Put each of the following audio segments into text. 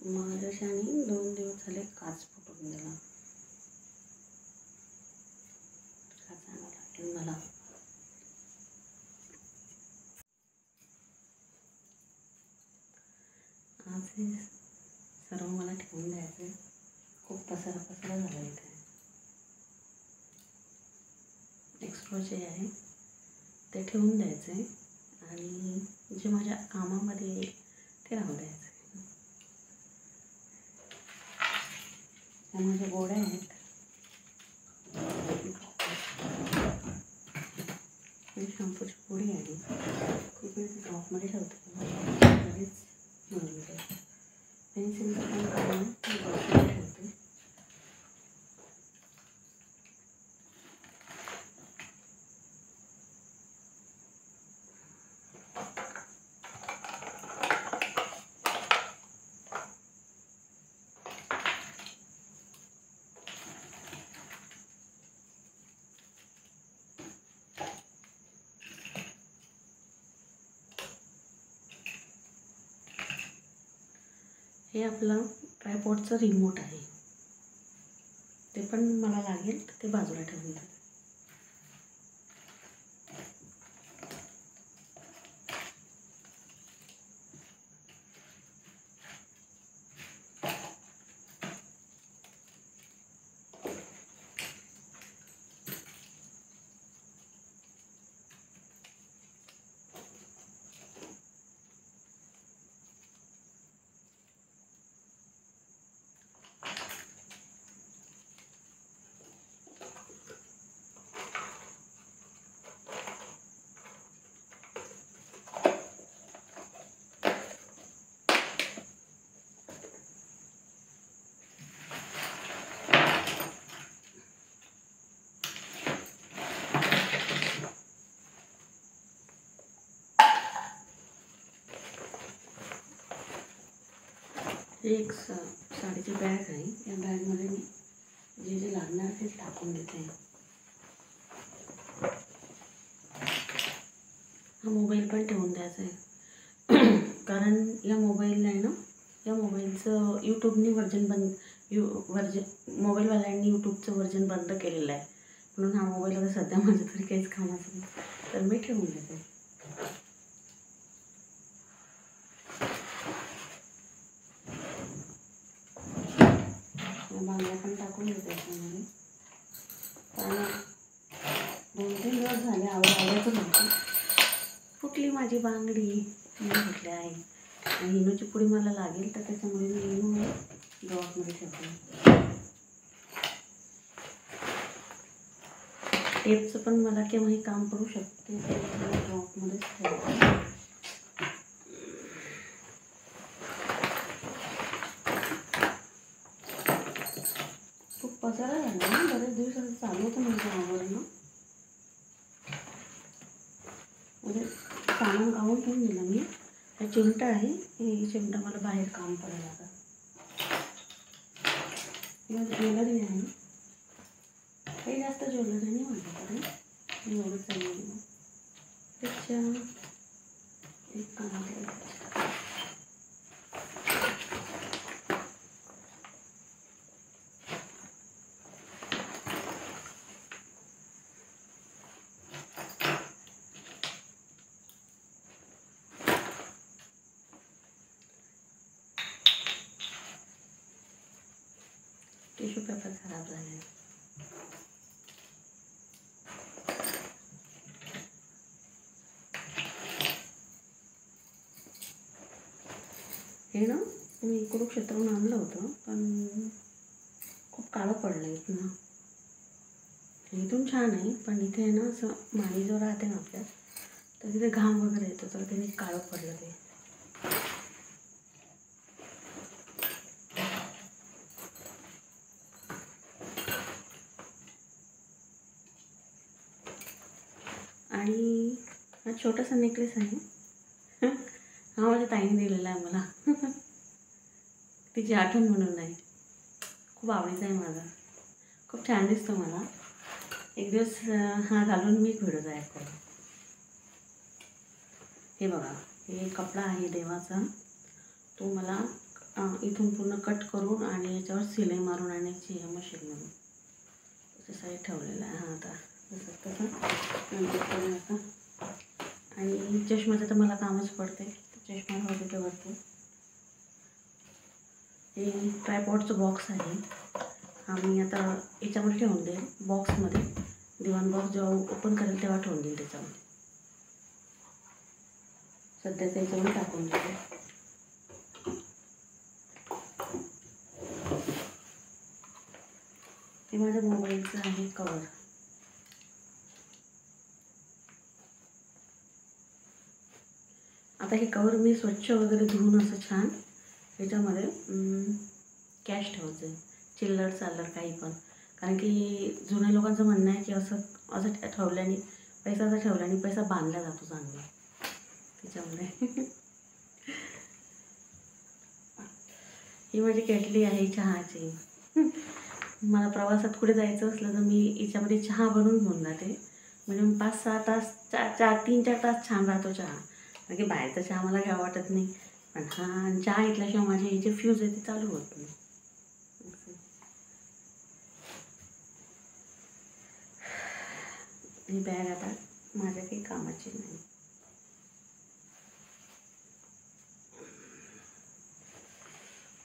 महाराजांनी 2 दिवस झाले काच फुटून दिला. काय सांगावं लागेल मला. आज हे सर्व मला ठेवून द्यायचं आहे. खूप पसारा झाला इथे. एक्स्ट्रा जे आहे ते ठेवून द्यायचं आहे आणि जे माझ्या कामामध्ये येईल ते राहू द्यायचं आहे. ह्या माझ्या गोळ्या आहेत. शॅम्पूची पुडी आहे. इकडे ड्रॉपमध्ये ठेवते. लगेच पेन्सिलचं पण काढून ठेवते. हे आपलं ट्रायपॉडचं रिमोट आहे. ते पण मला लागेल तर ते बाजूला ठेवून द्या. ही एक साडीची बॅग आहे. या बॅगमध्ये मी जे लागणार ते टाकून देते. हा मोबाईल पण ठेवून द्यायचा आहे. कारण या मोबाईलला आहे ना, या मोबाईलचं यूट्यूबनी मोबाईलवाल्यांनी यूट्यूबचं वर्जन बंद केलेलं आहे. म्हणून हा मोबाईल आता सध्या माझ्या तरी काहीच कामाचं नाही, तर मी ठेवून देते. बांगड्या पण टाकून देते त्याच्यामध्ये. कारण 2-3 दिवस झाले आवडायचं नव्हतं. फुटली माझी बांगडी. मी म्हटले आहे आणि इनोची पुडी मला लागेल तर त्याच्यामुळे मी इनो ड्रॉपमध्ये ठेवते. टेपचं पण मला केव्हाही काम पडू शकते, ते ड्रॉपमध्येच ठेवते. खूप पसारा झाला ना, बरेच दिवसाचं चालू होतं म्हणजे आवडणं. म्हणजे सामान गावून ठेवून दिलं मी. हा चिमटा आहे. ही चिमटा मला बाहेर काम पडेल आता. ज्वेलरी आहे. काही जास्त ज्वेलरी नाही माझ्याकडे. एवढंच चालू त्याच्या एक कानातलं. टिश्यू पेपर खराब झाले. हे ना मी कुरुक्षेत्राहून आणलं होतं, पण खूप काळं पडलं इथनं. इथून छान आहे, पण इथे आहे ना असं माडी जो राहते ना आपल्यात, तर तिथे घाम वगैरे येतो, तर त्याने काळं पडलं ते. आणि हा छोटासा नेकलेस आहे. हा माझ्या ताईने दिलेला आहे मला. तिची आठवण म्हणून नाही. खूप आवडीचा आहे माझा. खूप छान दिसतो मला. एक दिवस हा घालून मी व्हिडिओ तयार करू. हे बघा, हे कपडा आहे देवाचा, तो मला इथून पूर्ण कट करून आणि याच्यावर सिलाई मारून आणायची आहे मशीनमधून. त्याच्यासाठी ठेवलेला आहे. हां आता जसं तसं नंतर करून आता. आणि चष्म्याचं तर मला कामच पडते, चष्मा हवं वरती. हे ट्रायपॉडचं बॉक्स आहे, हा मी आता याच्यामध्ये ठेवून देईल बॉक्समध्ये. दिवाण बॉक्स जेव्हा ओपन करेल तेव्हा ठेवून देईल त्याच्यामध्ये. सध्या त्याच्यामध्ये टाकून देईल. हे माझ्या मोबाईलचं आहे कवर. आता हे कवर मी स्वच्छ वगैरे धुवून असं छान ह्याच्यामध्ये कॅश ठेवायचं आहे, चिल्लर चालर काही पण. कारण की जुन्या लोकांचं म्हणणं आहे की असं ठेवल्याने पैसा ठेवल्याने पैसा बांधला जातो चांगला त्याच्यामुळे. ही माझी केटली आहे चहाची. मला प्रवासात कुठे जायचं असलं तर मी याच्यामध्ये चहा बनवून घेऊन जाते. म्हणजे 5-6 तास 3-4 तास छान राहतो चहा. कारण की बाहेरचा चहा मला घ्यावा वाटत नाही. पण चहा घेतल्याशिवाय माझे हे जे फ्यूज आहे ते चालू होत नाही. ही बॅग आता माझ्या काही कामाची नाही.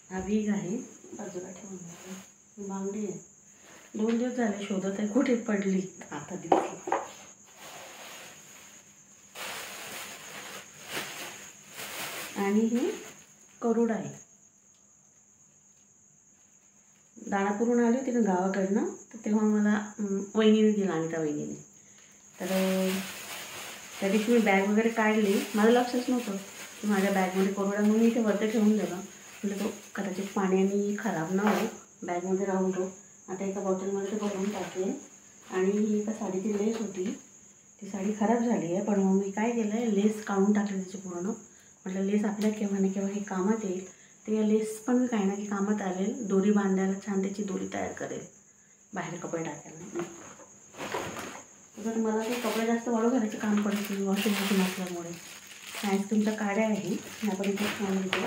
हा वीग आहे, बाजूला ठेवून द्यायचं. बांगडी आहे, 2 दिवस झाले शोधत आहे कुठे पडली, आता दिसली. आणि ही करूड आहे. दानापूरहून आली होती ना गावाकडनं, तर तेव्हा मला वहिनीने दिला, अनिता वहिनीने. तर त्या दिवशी मी बॅग वगैरे काढली, मला लक्षच नव्हतं की माझ्या बॅगमध्ये करूड आहे. म्हणून मी इथे वरती ठेवून दिलं. म्हणजे तो कदाचित पाण्याने खराब ना हो, बॅगमध्ये राहून तो. आता एका बॉटलमध्ये ते भरून टाकले. आणि ही एका साडीची लेस होती, ती साडी खराब झाली आहे. पण मग मी काय केलं आहे, लेस काढून टाकली त्याची पूर्ण. म्हटलं लेस आपल्या केव्हा ना केव्हा हे कामात येईल. ते लेस पण मी काही ना की कामात आलेल. दोरी बांधायला छान त्याची दोरी तयार करेल बाहेर कपडे टाकायला. तर मला ते कपडे जास्त वाळू घालायचं काम पडत नाही वॉशिंग मशीन असल्यामुळे. आईस्क्रीमच्या काड्या आहे, आपण इथे छान घेतो.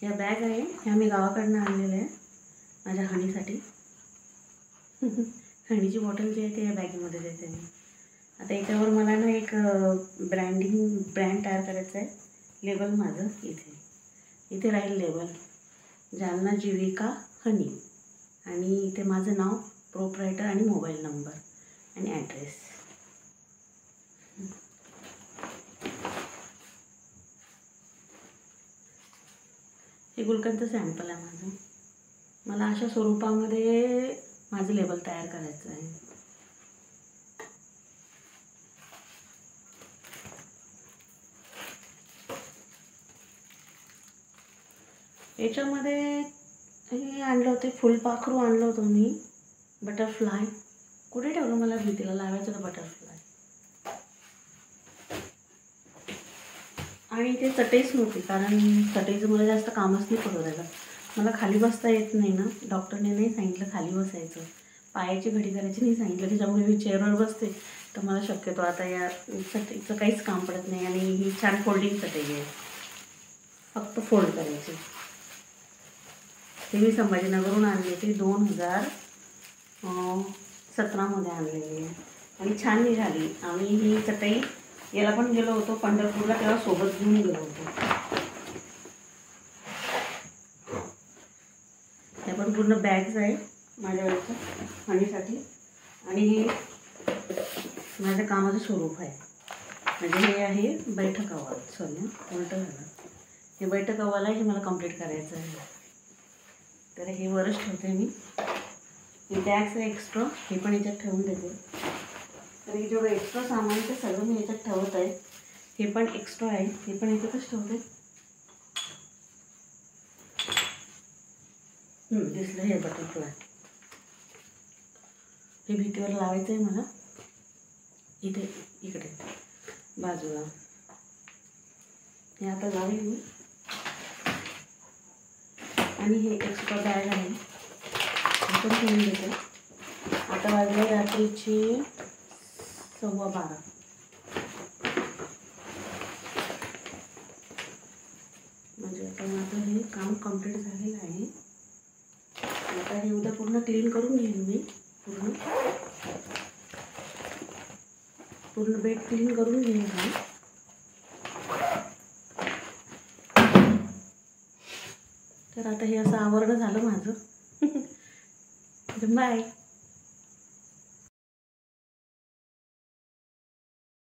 या बॅग आहे, ह्या मी गावाकडनं आणलेल्या आहे माझ्या हनीसाठी. हनीची बॉटल जी आहे ते या बॅगेमध्ये देते मी. आता याच्यावर मला ना एक ब्रँड तयार करायचं आहे. लेबल माझं इथे राहील लेबल, जालना जीविका हनी. आणि इथे माझं नाव, प्रोप्रायटर आणि मोबाईल नंबर आणि ॲड्रेस. हे गुलकंदचं सॅम्पल आहे माझं. मला अशा स्वरूपामध्ये माझं लेबल तयार करायचं आहे. याच्यामध्ये हे आणलं होते, फुलपाखरू आणलं होतं मी, बटरफ्लाय. कुठे ठेवलं, मला भीतीला लावायचं होतं बटरफ्लाय. आणि ते चटईच नव्हती, कारण चटईचं मला जास्त कामच नाही पडू राहिलं. मला खाली बसता येत नाही ना, डॉक्टरने नाही सांगितलं खाली बसायचं, पायाची घडी करायची नाही सांगितलं. त्याच्यामुळे मी चेअरवर बसते. तर मला शक्यतो आता या चटईचं काहीच काम पडत नाही. आणि ही छान फोल्डिंग चटई आहे, फक्त फोल्ड करायची. हे मी संभाजीनगरहून आणली होती, 2017मध्ये आणलेली आहे. आणि छान निघाली. आम्ही ही चटई याला पण गेलो होतो पंढरपूरला, तेव्हा सोबत घेऊन गेलो होतो. त्या पण पूर्ण बॅग्स आहे माझ्यावरचं हनीसाठी. आणि हे माझ्या कामाचं स्वरूप आहे. म्हणजे हे आहे बैठक अहवाल, सॉरी उलटं झालं. हे बैठक अहवाल आहे, हे मला कंप्लीट करायचं आहे. तर हे वरच ठेवते मी. हे बॅग्स आहे एक्स्ट्रा, हे पण याच्यात ठेवून देते. तर हे जेवढं एक्स्ट्रा सामान ते सगळं मी याच्यात ठेवत आहे. हे पण एक्स्ट्रा आहे, हे पण याच्यातच ठेवते. दिसलं हे बटरफ्लाय. हे भीतीवर लावायचं आहे मला, इकडे बाजूला. हे आता लावेल मी. आणि हे एक्स्ट्रा बॅग आहे, हे पण ठेवून देते. आता वाजले रात्रीचे 12:15. म्हणजे आता माझं हे काम कंप्लीट झालेलं आहे. आता हे उद्या पूर्ण क्लीन करून घेईन मी. पूर्ण बेड क्लीन करून घेईन मी. तर आता हे असं आवरणं झालं माझं. बाय.